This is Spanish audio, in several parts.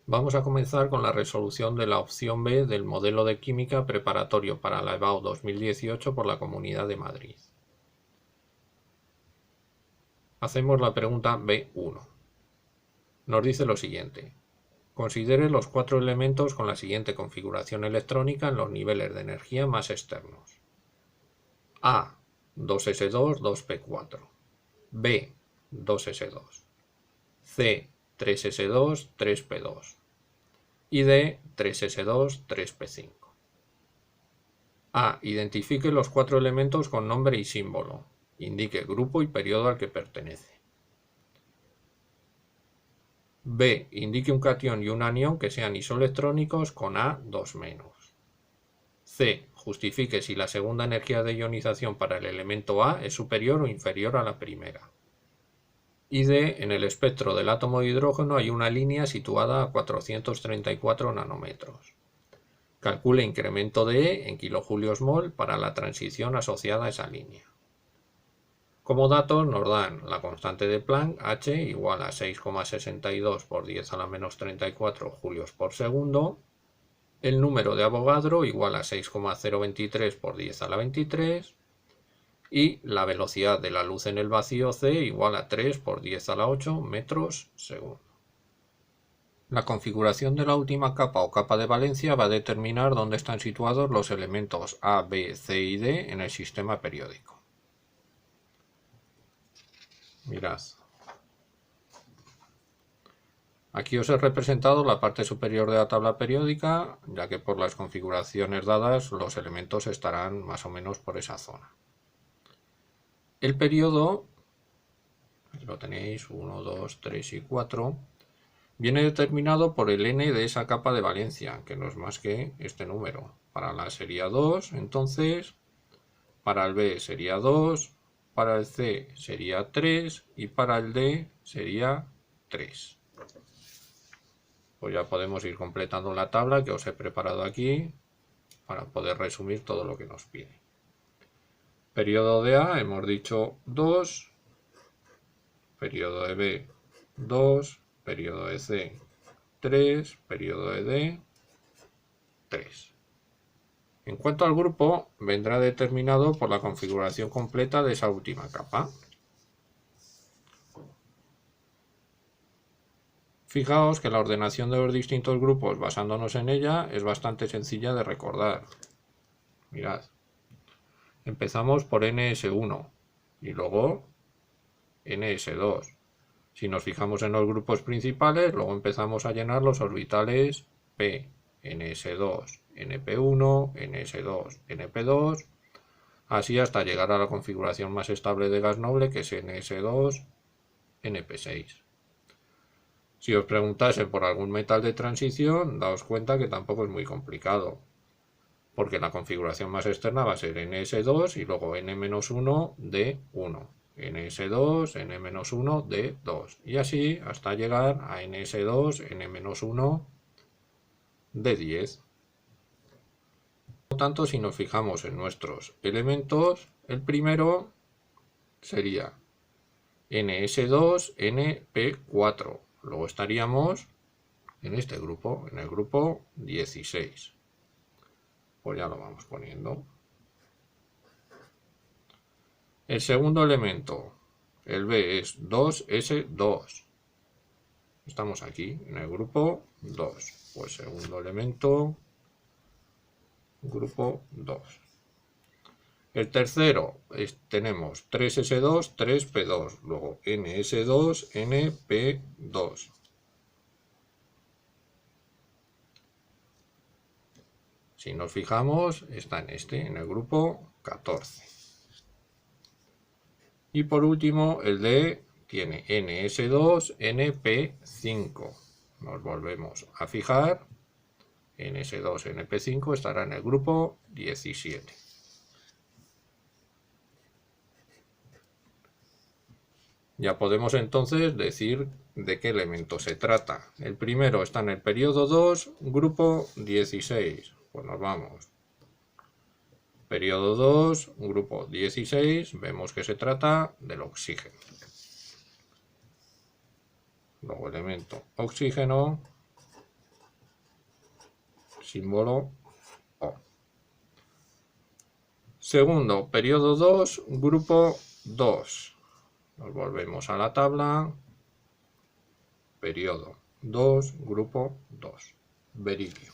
Vamos a comenzar con la resolución de la opción B del modelo de química preparatorio para la EBAU 2018 por la Comunidad de Madrid. Hacemos la pregunta B1. Nos dice lo siguiente. Considere los 4 elementos con la siguiente configuración electrónica en los niveles de energía más externos. A, 2s2, 2p4. B, 2s2. C, 3s2, 3p2. Y D, 3s2, 3p5. A. Identifique los 4 elementos con nombre y símbolo. Indique grupo y periodo al que pertenece. B. Indique un catión y un anión que sean isoelectrónicos con A2-. C. Justifique si la segunda energía de ionización para el elemento A es superior o inferior a la primera. Y D. En el espectro del átomo de hidrógeno hay una línea situada a 434 nanómetros. Calcule incremento de E en kilojulios-mol para la transición asociada a esa línea. Como datos nos dan la constante de Planck, H, igual a 6,62 por 10 a la menos 34 julios por segundo, el número de Avogadro igual a 6,023 por 10 a la 23, y la velocidad de la luz en el vacío C igual a 3 por 10 a la 8 metros segundo. La configuración de la última capa o capa de valencia va a determinar dónde están situados los elementos A, B, C y D en el sistema periódico. Mirad. Aquí os he representado la parte superior de la tabla periódica, ya que por las configuraciones dadas los elementos estarán más o menos por esa zona. El periodo, lo tenéis, 1, 2, 3 y 4, viene determinado por el n de esa capa de valencia, que no es más que este número. Para la sería 2, entonces, para el B sería 2, para el C sería 3 y para el D sería 3. Pues ya podemos ir completando la tabla que os he preparado aquí para poder resumir todo lo que nos pide. Periodo de A hemos dicho 2, periodo de B 2, periodo de C 3, periodo de D 3. En cuanto al grupo, vendrá determinado por la configuración completa de esa última capa. Fijaos que la ordenación de los distintos grupos basándonos en ella es bastante sencilla de recordar. Mirad. Empezamos por NS1 y luego NS2. Si nos fijamos en los grupos principales, luego empezamos a llenar los orbitales P, NS2, NP1, NS2, NP2, así hasta llegar a la configuración más estable de gas noble, que es NS2, NP6. Si os preguntase por algún metal de transición, daos cuenta que tampoco es muy complicado, porque la configuración más externa va a ser NS2 y luego N-1, D1, NS2, N-1, D2, y así hasta llegar a NS2, N-1, D10. Por lo tanto, si nos fijamos en nuestros elementos, el primero sería NS2, NP4. Luego estaríamos en este grupo, en el grupo 16. Pues ya lo vamos poniendo. El segundo elemento, el B, es 2s2. Estamos aquí, en el grupo 2. Pues segundo elemento, grupo 2. El tercero, tenemos 3s2, 3p2. Luego ns2, np2. Si nos fijamos, está en el grupo 14. Y por último, el D tiene NS2, NP5. Nos volvemos a fijar. NS2, NP5 estará en el grupo 17. Ya podemos entonces decir de qué elemento se trata. El primero está en el periodo 2, grupo 16. Pues nos vamos. Periodo 2, grupo 16, vemos que se trata del oxígeno. Luego elemento oxígeno, símbolo O. Segundo, periodo 2, grupo 2. Nos volvemos a la tabla. Periodo 2, grupo 2. Beridio.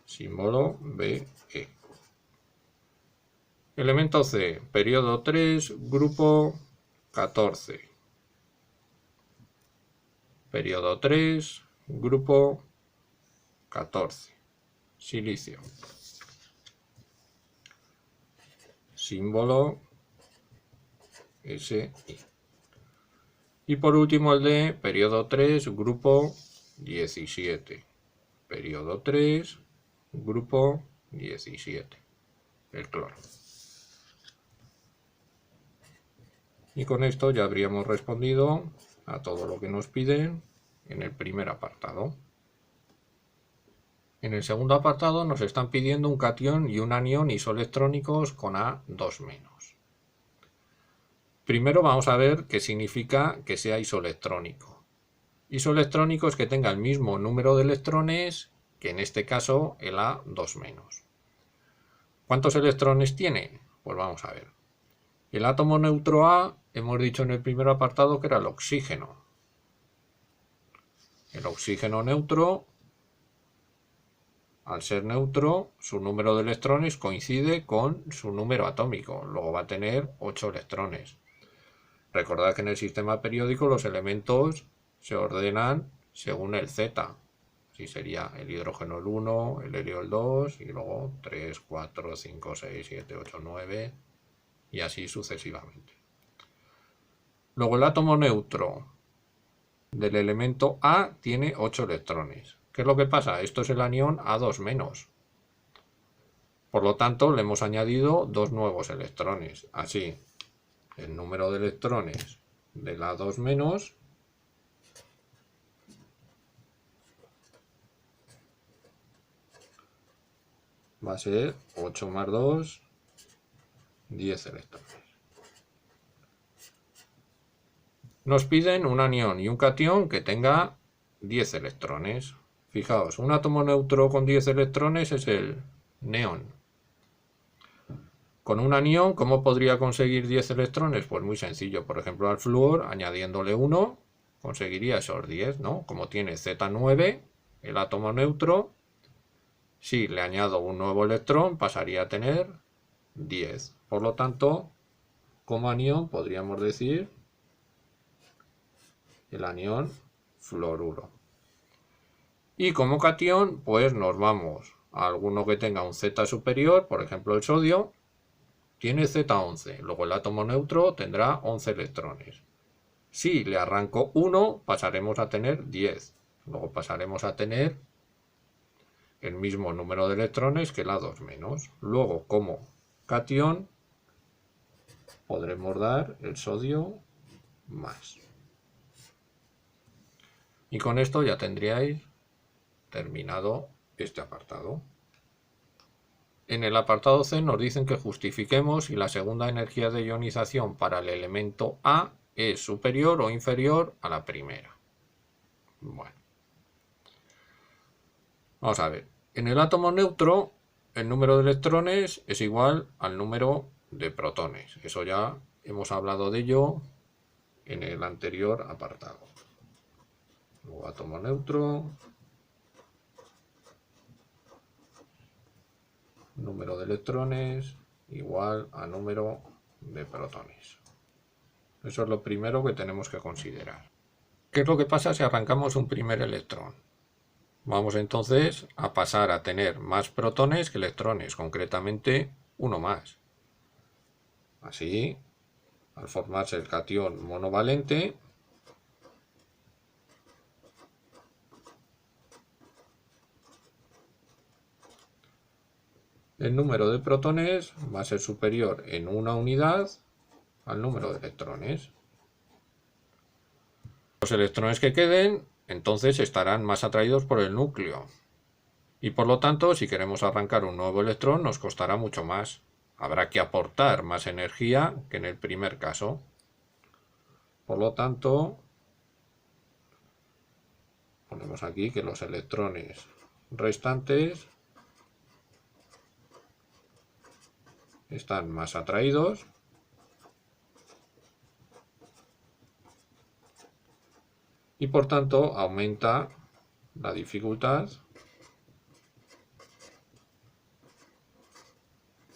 Símbolo BE. Elemento C, periodo 3, grupo 14. Periodo 3, grupo 14. Silicio. Símbolo SI. Y por último el de periodo 3, grupo 17. Periodo 3, grupo 17. El cloro. Y con esto ya habríamos respondido a todo lo que nos piden en el primer apartado. En el segundo apartado nos están pidiendo un catión y un anión isoelectrónicos con A2-. Primero vamos a ver qué significa que sea isoelectrónico. Isoelectrónico es que tenga el mismo número de electrones que en este caso el A2-. ¿Cuántos electrones tiene? Pues vamos a ver. El átomo neutro A, hemos dicho en el primer apartado que era el oxígeno. El oxígeno neutro, al ser neutro, su número de electrones coincide con su número atómico. Luego va a tener 8 electrones. Recordad que en el sistema periódico los elementos se ordenan según el Z. Así sería el hidrógeno el 1, el helio el 2 y luego 3, 4, 5, 6, 7, 8, 9 y así sucesivamente. Luego el átomo neutro del elemento A tiene 8 electrones. ¿Qué es lo que pasa? Esto es el anión A2-. Por lo tanto, le hemos añadido 2 nuevos electrones. Así, el número de electrones del A2- va a ser 8 más 2, 10 electrones. Nos piden un anión y un catión que tenga 10 electrones. Fijaos, un átomo neutro con 10 electrones es el neón. Con un anión, ¿cómo podría conseguir 10 electrones? Pues muy sencillo. Por ejemplo, al flúor, añadiéndole 1, conseguiría esos 10, ¿no? Como tiene Z9, el átomo neutro, si le añado un nuevo electrón, pasaría a tener 10. Por lo tanto, como anión podríamos decir el anión fluoruro. Y como catión, pues nos vamos a alguno que tenga un Z superior, por ejemplo el sodio, tiene Z11, luego el átomo neutro tendrá 11 electrones. Si le arranco 1, pasaremos a tener 10, luego pasaremos a tener el mismo número de electrones que el A2-. Luego, como catión, podremos dar el sodio más. Y con esto ya tendríais terminado este apartado. En el apartado C nos dicen que justifiquemos si la segunda energía de ionización para el elemento A es superior o inferior a la primera. Bueno, vamos a ver. En el átomo neutro, el número de electrones es igual al número de protones. Eso ya hemos hablado de ello en el anterior apartado. Luego átomo neutro, número de electrones igual a número de protones. Eso es lo primero que tenemos que considerar. ¿Qué es lo que pasa si arrancamos un primer electrón? Vamos entonces a pasar a tener más protones que electrones, concretamente uno más. Así, al formarse el catión monovalente, el número de protones va a ser superior en una unidad al número de electrones. Los electrones que queden, entonces estarán más atraídos por el núcleo. Y por lo tanto, si queremos arrancar un nuevo electrón, nos costará mucho más. Habrá que aportar más energía que en el primer caso. Por lo tanto, Ponemos aquí que los electrones restantes están más atraídos y por tanto aumenta la dificultad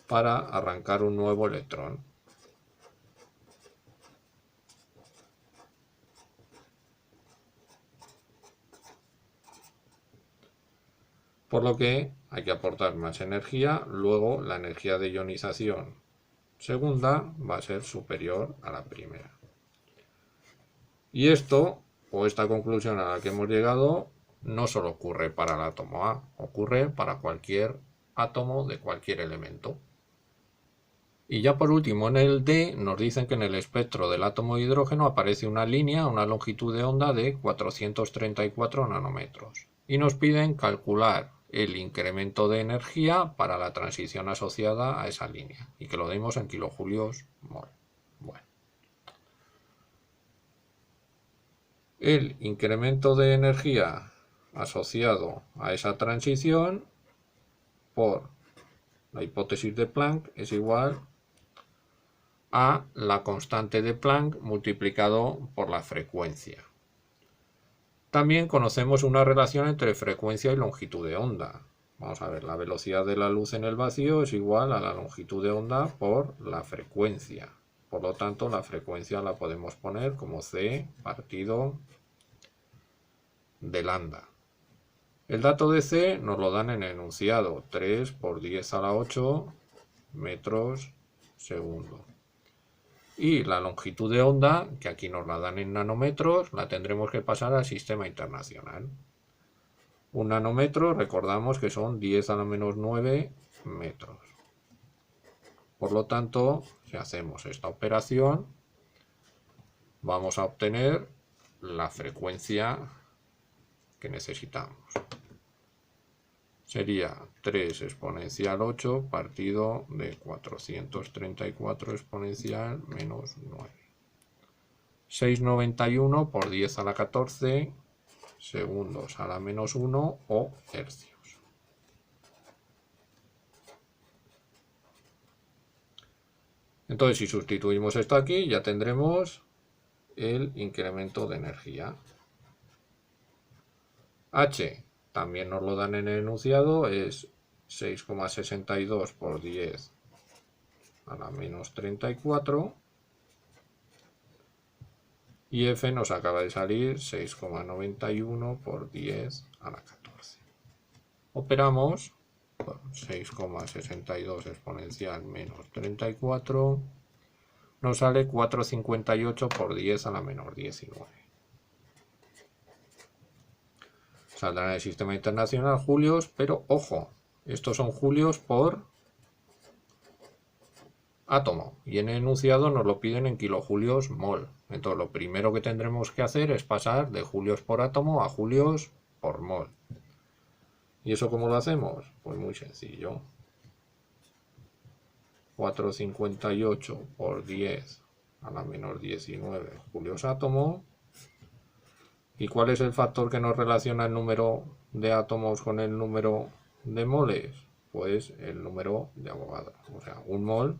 para arrancar un nuevo electrón. Por lo que hay que aportar más energía, luego la energía de ionización segunda va a ser superior a la primera. Y esto, o esta conclusión a la que hemos llegado, no solo ocurre para el átomo A, ocurre para cualquier átomo de cualquier elemento. Y ya por último, en el D nos dicen que en el espectro del átomo de hidrógeno aparece una línea, una longitud de onda de 434 nanómetros. Y nos piden calcular el incremento de energía para la transición asociada a esa línea. Y que lo demos en kilojulios mol. Bueno. El incremento de energía asociado a esa transición por la hipótesis de Planck es igual a la constante de Planck multiplicado por la frecuencia. También conocemos una relación entre frecuencia y longitud de onda. Vamos a ver, la velocidad de la luz en el vacío es igual a la longitud de onda por la frecuencia. Por lo tanto, la frecuencia la podemos poner como c partido de lambda. El dato de c nos lo dan en el enunciado, 3 por 10 a la 8 metros segundo. Y la longitud de onda, que aquí nos la dan en nanómetros, la tendremos que pasar al sistema internacional. Un nanómetro, recordamos que son 10 a la menos 9 metros. Por lo tanto, si hacemos esta operación, vamos a obtener la frecuencia que necesitamos. Sería 3 exponencial 8 partido de 434 exponencial menos 9. 691 por 10 a la 14 segundos a la menos 1 o hercios. Entonces, si sustituimos esto aquí, ya tendremos el incremento de energía. H también nos lo dan en el enunciado, es 6,62 por 10 a la menos 34. Y F nos acaba de salir 6,91 por 10 a la 14. Operamos por 6,62 exponencial menos 34. Nos sale 4,58 por 10 a la menor 19. Saldrá en el sistema internacional julios, pero ojo, estos son julios por átomo y en el enunciado nos lo piden en kilojulios mol. Entonces lo primero que tendremos que hacer es pasar de julios por átomo a julios por mol. ¿Y eso cómo lo hacemos? Pues muy sencillo. 4,58 por 10 a la menor 19 julios átomo. ¿Y cuál es el factor que nos relaciona el número de átomos con el número de moles? Pues el número de Avogadro. O sea, un mol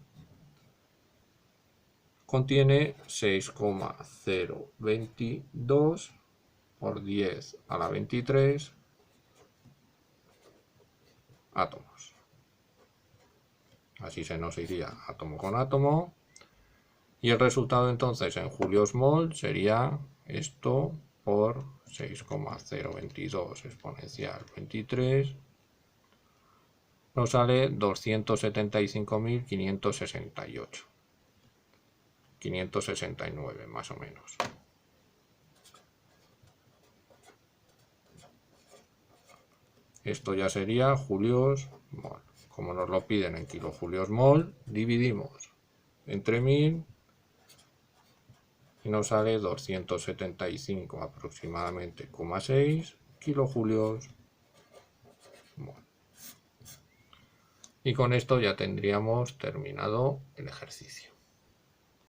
contiene 6,022 por 10 a la 23 átomos. Así se nos iría átomo con átomo. Y el resultado entonces en julios mol sería esto por 6,022 exponencial 23. Nos sale 275.568. 569 más o menos. Esto ya sería julios mol. Como nos lo piden en kilojulios mol, dividimos entre 1000 y nos sale 275 aproximadamente, 6 kilojulios mol. Y con esto ya tendríamos terminado el ejercicio.